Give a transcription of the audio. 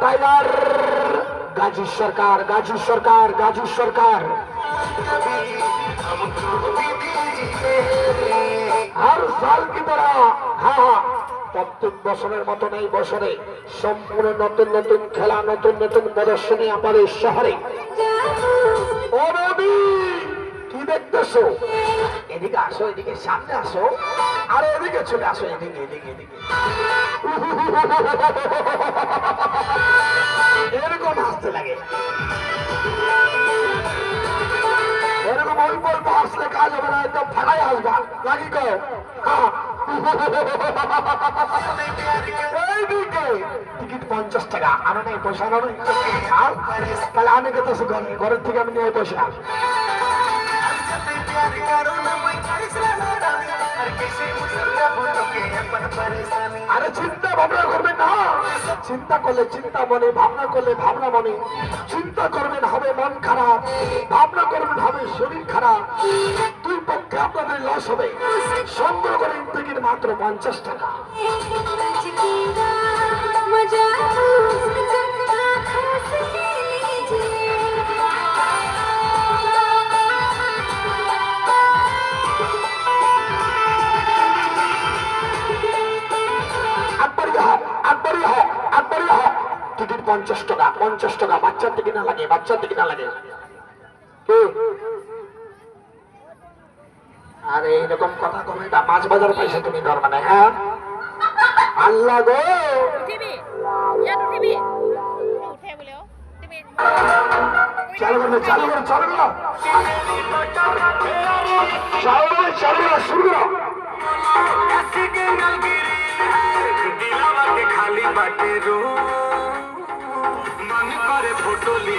Tiger Gazi সরকার, গাজী সরকার, গাজী সরকার। আর সাল কি তারা, হ্যাঁ প্রত্যেক বছরের মতন এই বছরে সম্পূর্ণ নতুন নতুন খেলা, নতুন নতুন প্রদর্শনী আমাদের শহরে। ও নদী কি দেখতেছো? এদিকে আসো, এদিকে সামনে আসো, আর এদিকে চলে আসো, এদিকে এদিকে এদিকে। এরকম হাসতে লাগে, এরকম অল্প অল্প হাসলে কাজ হবে না, একদম ফাঁকাই আসবা নাকি কো? টিকিট 50 টাকা। আরো নেই পয়সা, আরো নেই। তাহলে আমি গেতেছি ঘরের থেকে আমি নিয়ে পয়সা। আরে চিন্তা ভাবনা করবেন না, চিন্তা করলে চিন্তা মনে, ভাবনা করলে ভাবনা মনে। চিন্তা করবেন হবে মন খারাপ, ভাবনা করবেন হবে শরীর খারাপ। দুই পক্ষে আপনাদের লস হবে। সংগ্রহ করেন টিকিট মাত্র 50 টাকা। টিকিট 50 টাকা, 50 টাকা। বাচ্চার দিকে না লাগে, বাচ্চার দিকে না লাগে। আরে এইরকম কথা কবে এটা মাছ বাজার পয়সা তুমি ধর মানে, হ্যাঁ আল্লাহ গো। চালু করো, চালু করো, চালু করো, চালু করো, চালু করো, শুরু করো। খালি বাটে রো মন করে ফটো লি